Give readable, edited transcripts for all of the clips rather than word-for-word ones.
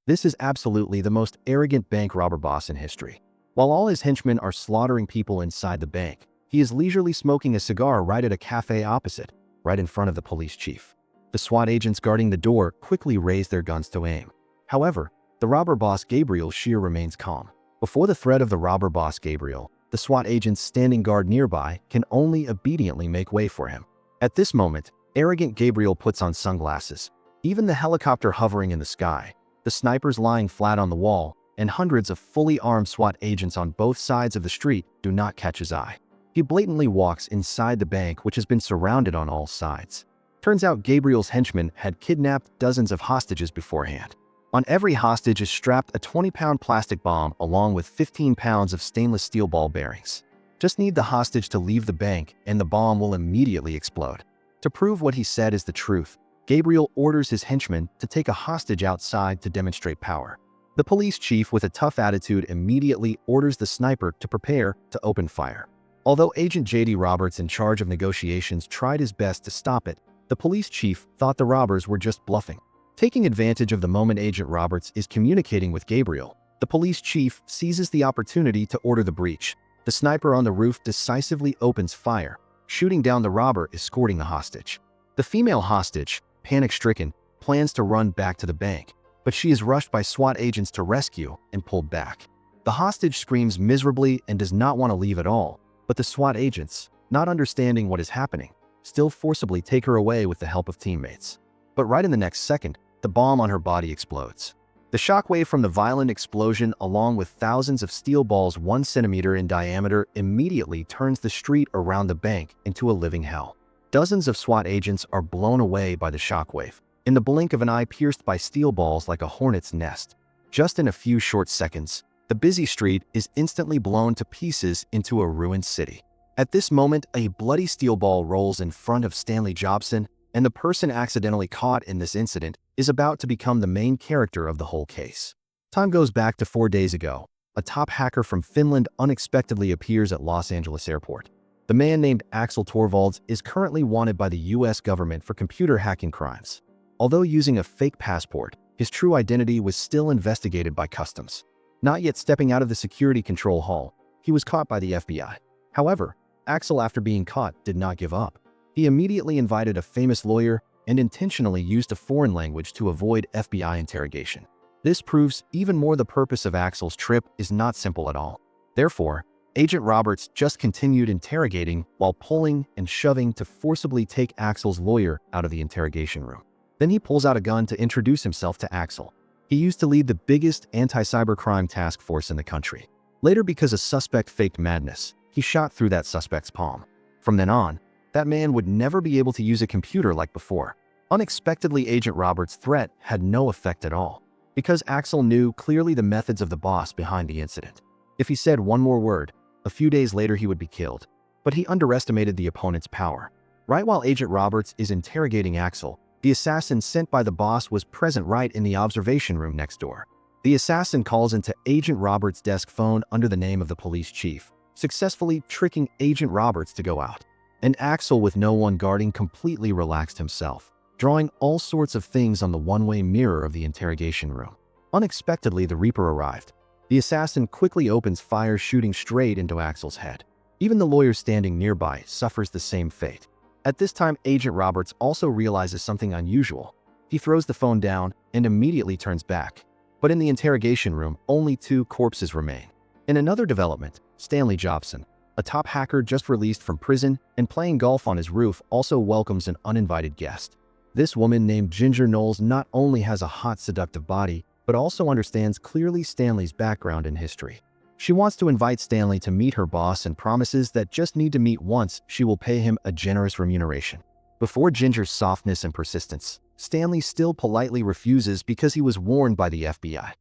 This is absolutely the most arrogant bank robber boss in history. While all his henchmen are slaughtering people inside the bank, he is leisurely smoking a cigar right at a cafe opposite, right in front of the police chief. The SWAT agents guarding the door quickly raise their guns to aim. However, the robber boss Gabriel Shear remains calm. Before the threat of the robber boss Gabriel, the SWAT agents standing guard nearby can only obediently make way for him. At this moment, arrogant Gabriel puts on sunglasses. Even the helicopter hovering in the sky, the snipers lying flat on the wall, and hundreds of fully armed SWAT agents on both sides of the street do not catch his eye. He blatantly walks inside the bank, which has been surrounded on all sides. Turns out Gabriel's henchmen had kidnapped dozens of hostages beforehand. On every hostage is strapped a 20-pound plastic bomb along with 15 pounds of stainless steel ball bearings. Just need the hostage to leave the bank and the bomb will immediately explode. To prove what he said is the truth, Gabriel orders his henchmen to take a hostage outside to demonstrate power. The police chief with a tough attitude immediately orders the sniper to prepare to open fire. Although Agent J.D. Roberts in charge of negotiations tried his best to stop it, the police chief thought the robbers were just bluffing. Taking advantage of the moment Agent Roberts is communicating with Gabriel, the police chief seizes the opportunity to order the breach. The sniper on the roof decisively opens fire, shooting down the robber escorting the hostage. The female hostage, panic-stricken, plans to run back to the bank, but she is rushed by SWAT agents to rescue and pulled back. The hostage screams miserably and does not want to leave at all, but the SWAT agents, not understanding what is happening, still forcibly take her away with the help of teammates. But right in the next second, the bomb on her body explodes. The shockwave from the violent explosion, along with thousands of steel balls 1 centimeter in diameter, immediately turns the street around the bank into a living hell. Dozens of SWAT agents are blown away by the shockwave, in the blink of an eye pierced by steel balls like a hornet's nest. Just in a few short seconds, the busy street is instantly blown to pieces into a ruined city. At this moment, a bloody steel ball rolls in front of Stanley Jobson, and the person accidentally caught in this incident is about to become the main character of the whole case. Time goes back to 4 days ago. A top hacker from Finland unexpectedly appears at Los Angeles airport. The man named Axel Torvalds is currently wanted by the US government for computer hacking crimes. Although using a fake passport, his true identity was still investigated by customs. Not yet stepping out of the security control hall, he was caught by the FBI. However, Axel, after being caught, did not give up. He immediately invited a famous lawyer and intentionally used a foreign language to avoid FBI interrogation. This proves even more the purpose of Axel's trip is not simple at all. Therefore, Agent Roberts just continued interrogating while pulling and shoving to forcibly take Axel's lawyer out of the interrogation room. Then he pulls out a gun to introduce himself to Axel. He used to lead the biggest anti-cybercrime task force in the country. Later, because a suspect faked madness, he shot through that suspect's palm. From then on, that man would never be able to use a computer like before. Unexpectedly, Agent Roberts' threat had no effect at all, because Axel knew clearly the methods of the boss behind the incident. If he said one more word, a few days later he would be killed. But he underestimated the opponent's power. Right while Agent Roberts is interrogating Axel, the assassin sent by the boss was present right in the observation room next door. The assassin calls into Agent Roberts' desk phone under the name of the police chief, successfully tricking Agent Roberts to go out. And Axel, with no one guarding, completely relaxed himself, drawing all sorts of things on the one-way mirror of the interrogation room. Unexpectedly, the Reaper arrived. The assassin quickly opens fire, shooting straight into Axel's head. Even the lawyer standing nearby suffers the same fate. At this time, Agent Roberts also realizes something unusual. He throws the phone down and immediately turns back. But in the interrogation room, only 2 corpses remain. In another development, Stanley Jobson, a top hacker just released from prison and playing golf on his roof, also welcomes an uninvited guest. This woman named Ginger Knowles not only has a hot, seductive body, but also understands clearly Stanley's background and history. She wants to invite Stanley to meet her boss and promises that just need to meet once, she will pay him a generous remuneration. Before Ginger's softness and persistence, Stanley still politely refuses because he was warned by the FBI.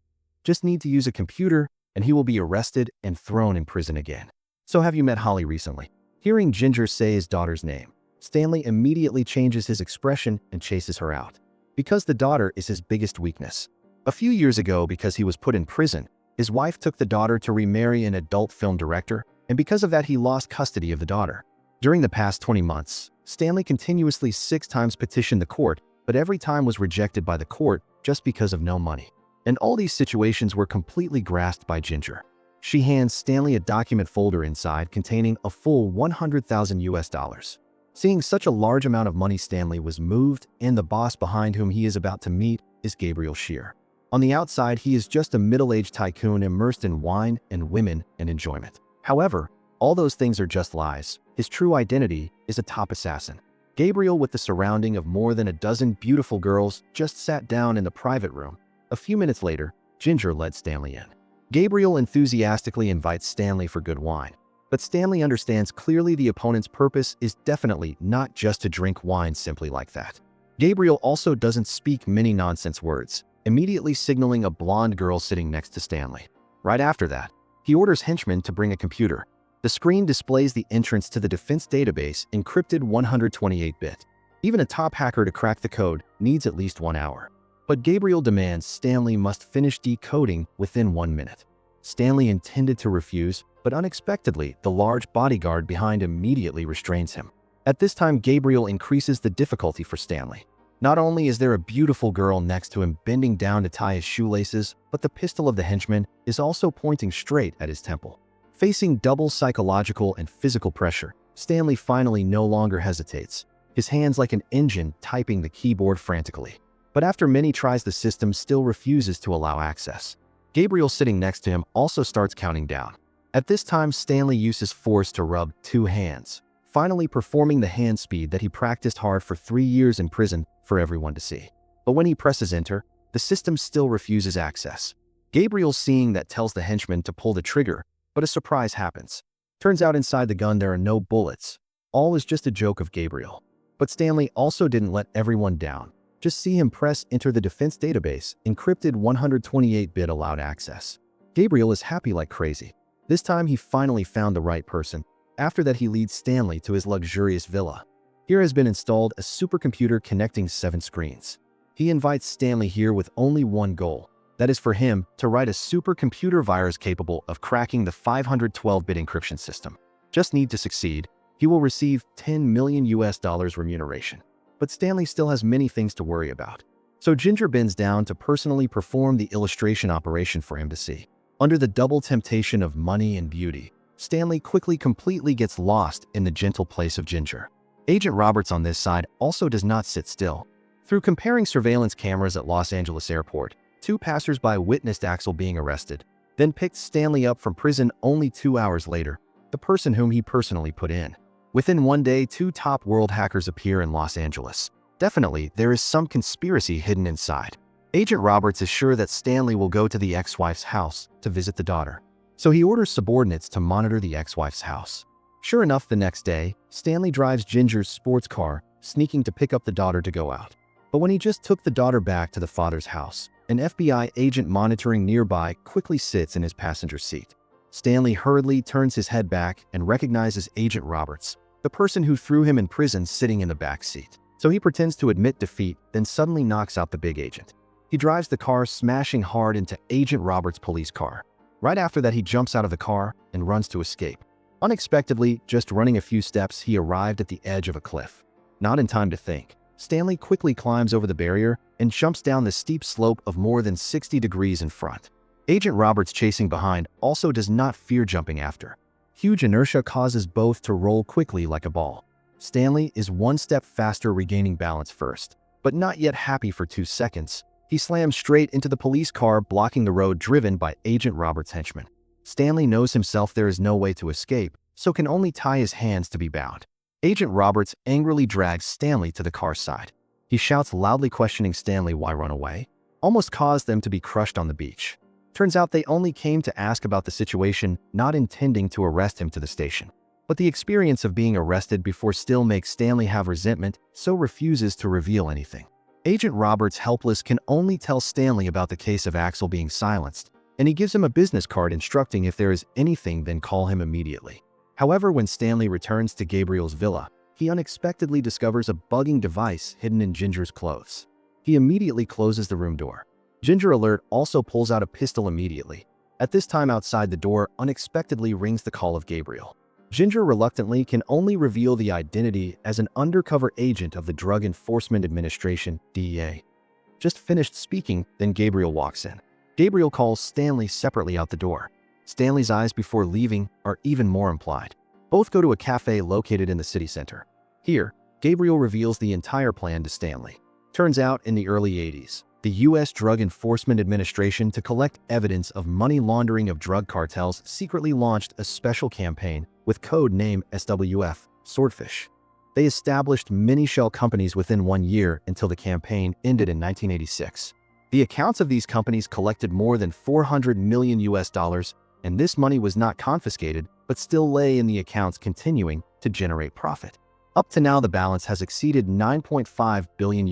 Just need to use a computer and he will be arrested and thrown in prison again. So have you met Holly recently? Hearing Ginger say his daughter's name, Stanley immediately changes his expression and chases her out. Because the daughter is his biggest weakness. A few years ago, because he was put in prison, his wife took the daughter to remarry an adult film director, and because of that he lost custody of the daughter. During the past 20 months, Stanley continuously 6 times petitioned the court, but every time was rejected by the court just because of no money. And all these situations were completely grasped by Ginger. She hands Stanley a document folder inside containing a full 100,000 US dollars. Seeing such a large amount of money, Stanley was moved, and the boss behind whom he is about to meet is Gabriel Shear. On the outside, he is just a middle-aged tycoon immersed in wine and women and enjoyment. However, all those things are just lies. His true identity is a top assassin. Gabriel, with the surrounding of more than a dozen beautiful girls, just sat down in the private room. A few minutes later, Ginger led Stanley in. Gabriel enthusiastically invites Stanley for good wine. But Stanley understands clearly the opponent's purpose is definitely not just to drink wine simply like that. Gabriel also doesn't speak many nonsense words, immediately signaling a blonde girl sitting next to Stanley. Right after that, he orders henchmen to bring a computer. The screen displays the entrance to the defense database, encrypted 128-bit. Even a top hacker to crack the code needs at least 1 hour. But Gabriel demands Stanley must finish decoding within 1 minute. Stanley intended to refuse, but unexpectedly, the large bodyguard behind immediately restrains him. At this time, Gabriel increases the difficulty for Stanley. Not only is there a beautiful girl next to him bending down to tie his shoelaces, but the pistol of the henchman is also pointing straight at his temple. Facing double psychological and physical pressure, Stanley finally no longer hesitates, his hands like an engine typing the keyboard frantically. But after many tries, the system still refuses to allow access. Gabriel, sitting next to him, also starts counting down. At this time, Stanley uses force to rub 2 hands, finally performing the hand speed that he practiced hard for 3 years in prison for everyone to see. But when he presses enter, the system still refuses access. Gabriel, seeing that, tells the henchman to pull the trigger, but a surprise happens. Turns out inside the gun there are no bullets. All is just a joke of Gabriel. But Stanley also didn't let everyone down. Just see him press enter the defense database, encrypted 128-bit allowed access. Gabriel is happy like crazy. This time he finally found the right person. After that, he leads Stanley to his luxurious villa. Here has been installed a supercomputer connecting 7 screens. He invites Stanley here with only one goal. That is for him to write a supercomputer virus capable of cracking the 512-bit encryption system. Just need to succeed. He will receive 10 million US dollars remuneration. But Stanley still has many things to worry about. So Ginger bends down to personally perform the illustration operation for him to see. Under the double temptation of money and beauty, Stanley quickly completely gets lost in the gentle place of Ginger. Agent Roberts on this side also does not sit still. Through comparing surveillance cameras at Los Angeles airport, 2 passers-by witnessed Axel being arrested, then picked Stanley up from prison only 2 hours later, the person whom he personally put in. Within 1 day, 2 top world hackers appear in Los Angeles. Definitely, there is some conspiracy hidden inside. Agent Roberts is sure that Stanley will go to the ex-wife's house to visit the daughter. So he orders subordinates to monitor the ex-wife's house. Sure enough, the next day, Stanley drives Ginger's sports car, sneaking to pick up the daughter to go out. But when he just took the daughter back to the father's house, an FBI agent monitoring nearby quickly sits in his passenger seat. Stanley hurriedly turns his head back and recognizes Agent Roberts, the person who threw him in prison, sitting in the back seat. So he pretends to admit defeat, then suddenly knocks out the big agent. He drives the car, smashing hard into Agent Roberts' police car. Right after that, he jumps out of the car and runs to escape. Unexpectedly, just running a few steps, he arrived at the edge of a cliff. Not in time to think, Stanley quickly climbs over the barrier and jumps down the steep slope of more than 60 degrees in front. Agent Roberts, chasing behind, also does not fear jumping after. Huge inertia causes both to roll quickly like a ball. Stanley is 1 step faster, regaining balance first. But not yet happy for 2 seconds, he slams straight into the police car, blocking the road, driven by Agent Roberts' henchmen. Stanley knows himself there is no way to escape, so can only tie his hands to be bound. Agent Roberts angrily drags Stanley to the car's side. He shouts loudly, questioning Stanley why run away. Almost caused them to be crushed on the beach. Turns out they only came to ask about the situation, not intending to arrest him to the station. But the experience of being arrested before still makes Stanley have resentment, so refuses to reveal anything. Agent Roberts, helpless, can only tell Stanley about the case of Axel being silenced, and he gives him a business card instructing if there is anything, then call him immediately. However, when Stanley returns to Gabriel's villa, he unexpectedly discovers a bugging device hidden in Ginger's clothes. He immediately closes the room door. Ginger Alert also pulls out a pistol immediately. At this time, outside the door unexpectedly rings the call of Gabriel. Ginger reluctantly can only reveal the identity as an undercover agent of the Drug Enforcement Administration, DEA. Just finished speaking, then Gabriel walks in. Gabriel calls Stanley separately out the door. Stanley's eyes before leaving are even more implied. Both go to a cafe located in the city center. Here, Gabriel reveals the entire plan to Stanley. Turns out, in the early 80s, the U.S. Drug Enforcement Administration, to collect evidence of money laundering of drug cartels, secretly launched a special campaign with code name SWF, Swordfish. They established many shell companies within 1 year until the campaign ended in 1986. The accounts of these companies collected more than $400 million, and this money was not confiscated, but still lay in the accounts, continuing to generate profit. Up to now, the balance has exceeded $9.5 billion.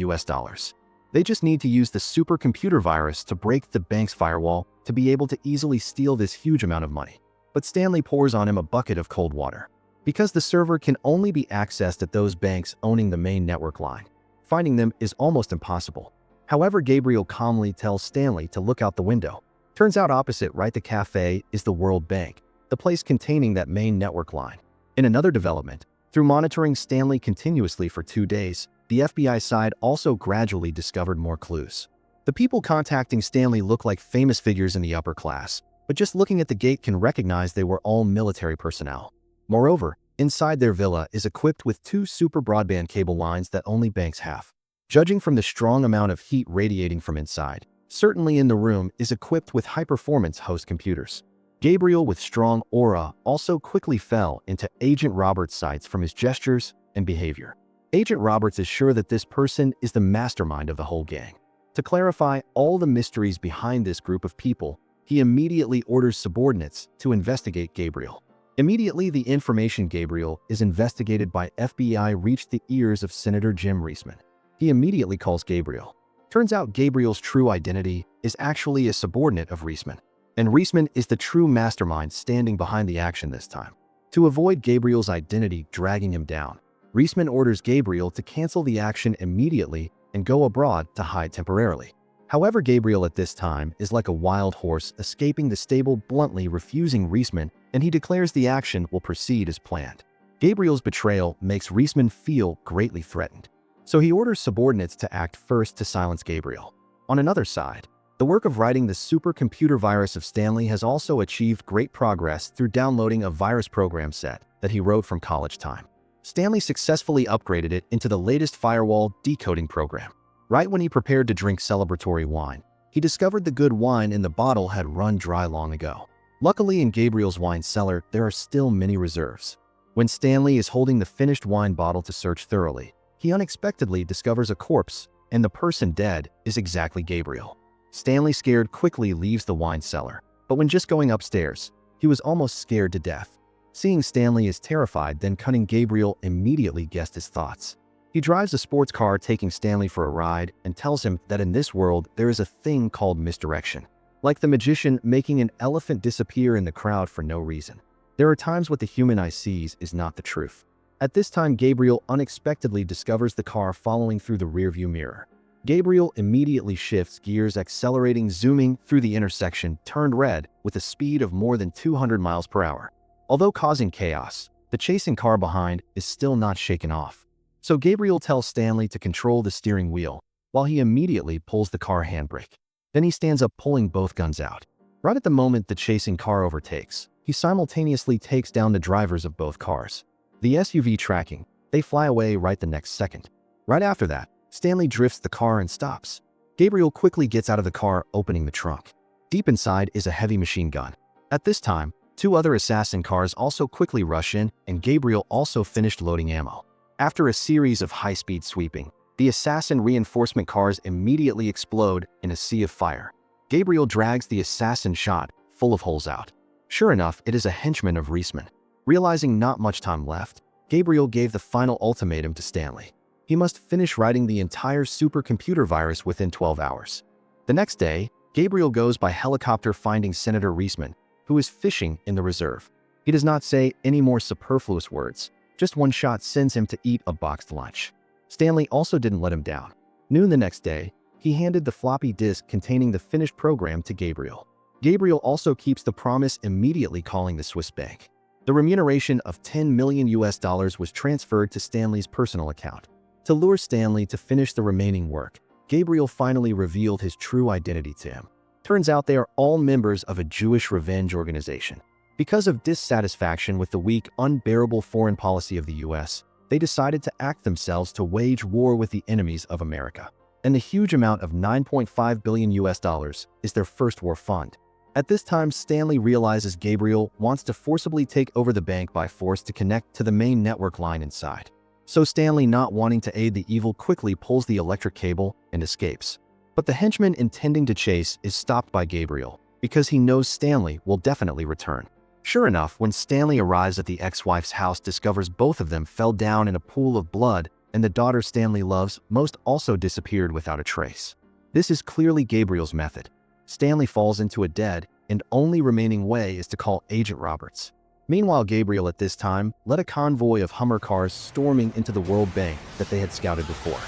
They just need to use the supercomputer virus to break the bank's firewall to be able to easily steal this huge amount of money. But Stanley pours on him a bucket of cold water. Because the server can only be accessed at those banks owning the main network line, finding them is almost impossible. However, Gabriel calmly tells Stanley to look out the window. Turns out opposite the cafe is the World Bank, the place containing that main network line. In another development, through monitoring Stanley continuously for 2 days, the FBI side also gradually discovered more clues. The people contacting Stanley look like famous figures in the upper class, but just looking at the gate can recognize they were all military personnel. Moreover, inside their villa is equipped with 2 super broadband cable lines that only banks have. Judging from the strong amount of heat radiating from inside, certainly in the room is equipped with high-performance host computers. Gabriel, with strong aura, also quickly fell into Agent Roberts' sights from his gestures and behavior. Agent Roberts is sure that this person is the mastermind of the whole gang. To clarify all the mysteries behind this group of people, he immediately orders subordinates to investigate Gabriel. Immediately, the information Gabriel is investigated by FBI reached the ears of Senator Jim Reisman. He immediately calls Gabriel. Turns out Gabriel's true identity is actually a subordinate of Reisman, and Reisman is the true mastermind standing behind the action this time. To avoid Gabriel's identity dragging him down, Reisman orders Gabriel to cancel the action immediately and go abroad to hide temporarily. However, Gabriel at this time is like a wild horse escaping the stable, bluntly refusing Reisman, and he declares the action will proceed as planned. Gabriel's betrayal makes Reisman feel greatly threatened, so he orders subordinates to act first to silence Gabriel. On another side, the work of writing the supercomputer virus of Stanley has also achieved great progress through downloading a virus program set that he wrote from college time. Stanley successfully upgraded it into the latest firewall decoding program. Right when he prepared to drink celebratory wine, he discovered the good wine in the bottle had run dry long ago. Luckily, in Gabriel's wine cellar, there are still many reserves. When Stanley is holding the finished wine bottle to search thoroughly, he unexpectedly discovers a corpse, and the person dead is exactly Gabriel. Stanley, scared, quickly leaves the wine cellar, but when just going upstairs, he was almost scared to death. Seeing Stanley is terrified, then cunning Gabriel immediately guessed his thoughts. He drives a sports car taking Stanley for a ride and tells him that in this world there is a thing called misdirection. Like the magician making an elephant disappear in the crowd for no reason. There are times what the human eye sees is not the truth. At this time, Gabriel unexpectedly discovers the car following through the rearview mirror. Gabriel immediately shifts gears, accelerating, zooming through the intersection, turned red with a speed of more than 200 miles per hour. Although causing chaos, the chasing car behind is still not shaken off. So Gabriel tells Stanley to control the steering wheel, while he immediately pulls the car handbrake. Then he stands up, pulling both guns out. Right at the moment the chasing car overtakes, he simultaneously takes down the drivers of both cars. The SUV tracking, they fly away right the next second. Right after that, Stanley drifts the car and stops. Gabriel quickly gets out of the car, opening the trunk. Deep inside is a heavy machine gun. At this time, 2 other assassin cars also quickly rush in, and Gabriel also finished loading ammo. After a series of high-speed sweeping, the assassin reinforcement cars immediately explode in a sea of fire. Gabriel drags the assassin shot, full of holes out. Sure enough, it is a henchman of Reisman. Realizing not much time left, Gabriel gave the final ultimatum to Stanley. He must finish writing the entire supercomputer virus within 12 hours. The next day, Gabriel goes by helicopter, finding Senator Reisman, who is fishing in the reserve. He does not say any more superfluous words. Just one shot sends him to eat a boxed lunch. Stanley also didn't let him down. Noon the next day, he handed the floppy disk containing the finished program to Gabriel. Gabriel also keeps the promise, immediately calling the Swiss bank. The remuneration of $10 million was transferred to Stanley's personal account. To lure Stanley to finish the remaining work, Gabriel finally revealed his true identity to him. Turns out they are all members of a Jewish revenge organization. Because of dissatisfaction with the weak, unbearable foreign policy of the US, they decided to act themselves to wage war with the enemies of America. And the huge amount of $9.5 billion is their first war fund. At this time, Stanley realizes Gabriel wants to forcibly take over the bank by force to connect to the main network line inside. So Stanley, not wanting to aid the evil, quickly pulls the electric cable and escapes. But the henchman intending to chase is stopped by Gabriel because he knows Stanley will definitely return. Sure enough, when Stanley arrives at the ex-wife's house, discovers both of them fell down in a pool of blood, and the daughter Stanley loves most also disappeared without a trace. This is clearly Gabriel's method. Stanley falls into a dead and only remaining way is to call Agent Roberts. Meanwhile, Gabriel at this time led a convoy of Hummer cars storming into the World Bank that they had scouted before.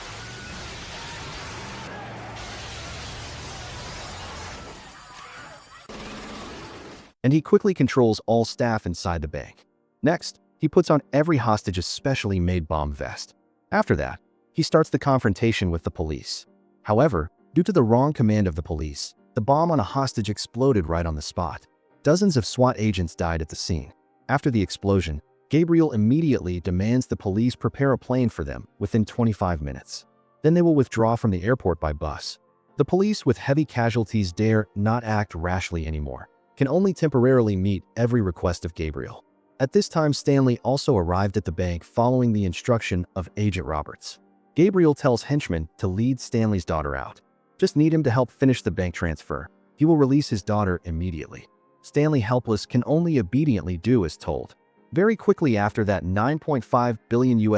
And he quickly controls all staff inside the bank. Next, he puts on every hostage's specially made bomb vest. After that, he starts the confrontation with the police. However, due to the wrong command of the police, the bomb on a hostage exploded right on the spot. Dozens of SWAT agents died at the scene. After the explosion, Gabriel immediately demands the police prepare a plane for them within 25 minutes. Then they will withdraw from the airport by bus. The police, with heavy casualties, dare not act rashly anymore, can only temporarily meet every request of Gabriel. At this time, Stanley also arrived at the bank following the instruction of Agent Roberts. Gabriel tells henchmen to lead Stanley's daughter out. Just need him to help finish the bank transfer. He will release his daughter immediately. Stanley, helpless, can only obediently do as told. Very quickly after that, $9.5 billion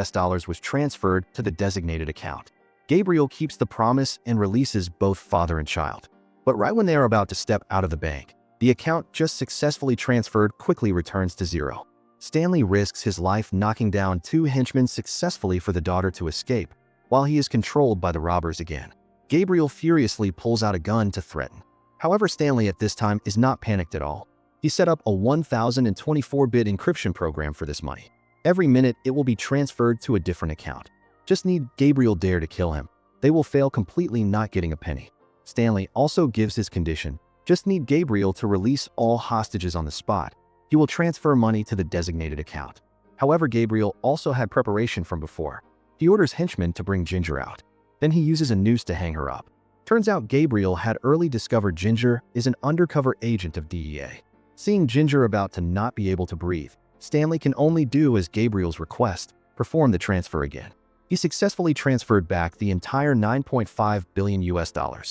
was transferred to the designated account. Gabriel keeps the promise and releases both father and child. But right when they are about to step out of the bank, the account just successfully transferred quickly returns to zero. Stanley risks his life knocking down 2 henchmen successfully for the daughter to escape, while he is controlled by the robbers again. Gabriel furiously pulls out a gun to threaten. However, Stanley at this time is not panicked at all. He set up a 1024-bit encryption program for this money. Every minute, it will be transferred to a different account. Just need Gabriel dare to kill him. They will fail completely, not getting a penny. Stanley also gives his condition. Just need Gabriel to release all hostages on the spot. He will transfer money to the designated account. However, Gabriel also had preparation from before. He orders henchmen to bring Ginger out. Then he uses a noose to hang her up. Turns out Gabriel had early discovered Ginger is an undercover agent of DEA. Seeing Ginger about to not be able to breathe, Stanley can only do as Gabriel's request, perform the transfer again. He successfully transferred back the entire $9.5 billion.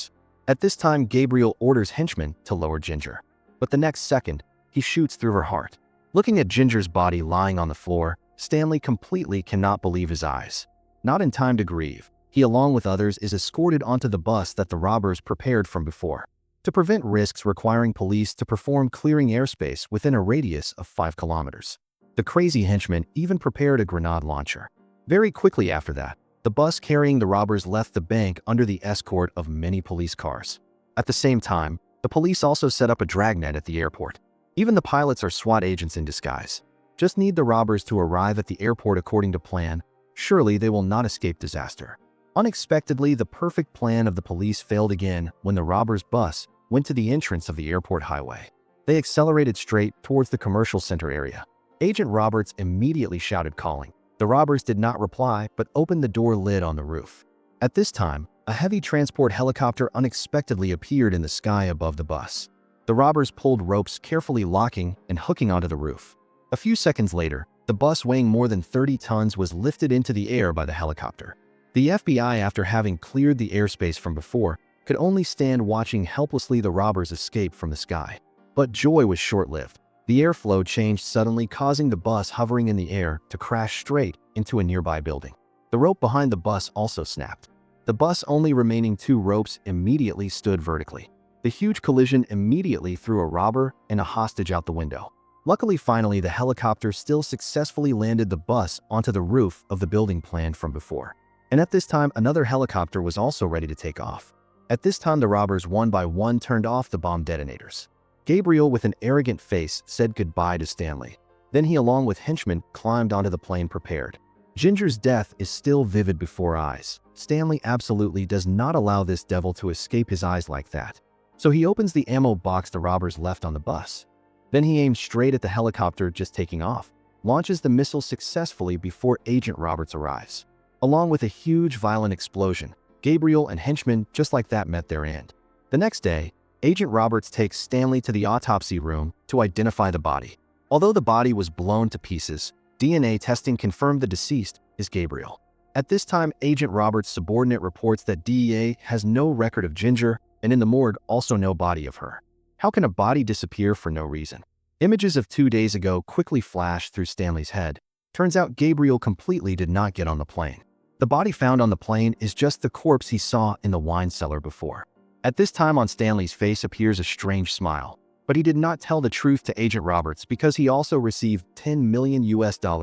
At this time, Gabriel orders henchmen to lower Ginger. But the next second, he shoots through her heart. Looking at Ginger's body lying on the floor, Stanley completely cannot believe his eyes. Not in time to grieve, he along with others is escorted onto the bus that the robbers prepared from before. To prevent risks requiring police to perform clearing airspace within a radius of 5 kilometers. The crazy henchman even prepared a grenade launcher. Very quickly after that, the bus carrying the robbers left the bank under the escort of many police cars. At the same time, the police also set up a dragnet at the airport. Even the pilots are SWAT agents in disguise. Just need the robbers to arrive at the airport according to plan. Surely they will not escape disaster. Unexpectedly, the perfect plan of the police failed again when the robbers' bus went to the entrance of the airport highway. They accelerated straight towards the commercial center area. Agent Roberts immediately shouted, calling. The robbers did not reply, but opened the door lid on the roof. At this time, a heavy transport helicopter unexpectedly appeared in the sky above the bus. The robbers pulled ropes, carefully locking and hooking onto the roof. A few seconds later, the bus weighing more than 30 tons was lifted into the air by the helicopter. The FBI, after having cleared the airspace from before, could only stand watching helplessly the robbers escape from the sky. But joy was short-lived. The airflow changed suddenly, causing the bus hovering in the air to crash straight into a nearby building. The rope behind the bus also snapped. The bus only remaining 2 ropes immediately stood vertically. The huge collision immediately threw a robber and a hostage out the window. Luckily, finally, the helicopter still successfully landed the bus onto the roof of the building planned from before. And at this time, another helicopter was also ready to take off. At this time, the robbers one by one turned off the bomb detonators. Gabriel, with an arrogant face, said goodbye to Stanley. Then he, along with henchmen, climbed onto the plane prepared. Ginger's death is still vivid before eyes. Stanley absolutely does not allow this devil to escape his eyes like that. So he opens the ammo box the robbers left on the bus. Then he aims straight at the helicopter just taking off, launches the missile successfully before Agent Roberts arrives. Along with a huge violent explosion, Gabriel and henchmen just like that met their end. The next day, Agent Roberts takes Stanley to the autopsy room to identify the body. Although the body was blown to pieces, DNA testing confirmed the deceased is Gabriel. At this time, Agent Roberts' subordinate reports that DEA has no record of Ginger, and in the morgue also no body of her. How can a body disappear for no reason? Images of 2 days ago quickly flashed through Stanley's head. Turns out Gabriel completely did not get on the plane. The body found on the plane is just the corpse he saw in the wine cellar before. At this time on Stanley's face appears a strange smile, but he did not tell the truth to Agent Roberts because he also received $10 million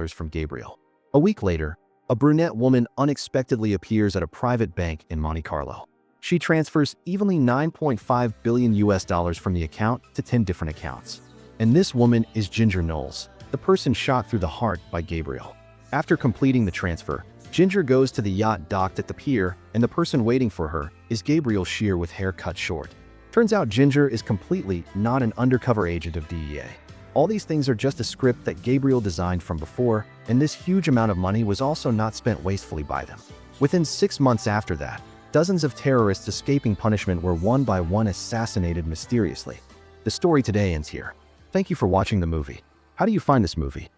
from Gabriel. A week later, a brunette woman unexpectedly appears at a private bank in Monte Carlo. She transfers evenly $9.5 billion from the account to 10 different accounts. And this woman is Ginger Knowles, the person shot through the heart by Gabriel. After completing the transfer, Ginger goes to the yacht docked at the pier, and the person waiting for her is Gabriel Shear with hair cut short. Turns out Ginger is completely not an undercover agent of DEA. All these things are just a script that Gabriel designed from before, and this huge amount of money was also not spent wastefully by them. Within 6 months after that, dozens of terrorists escaping punishment were one by one assassinated mysteriously. The story today ends here. Thank you for watching the movie. How do you find this movie?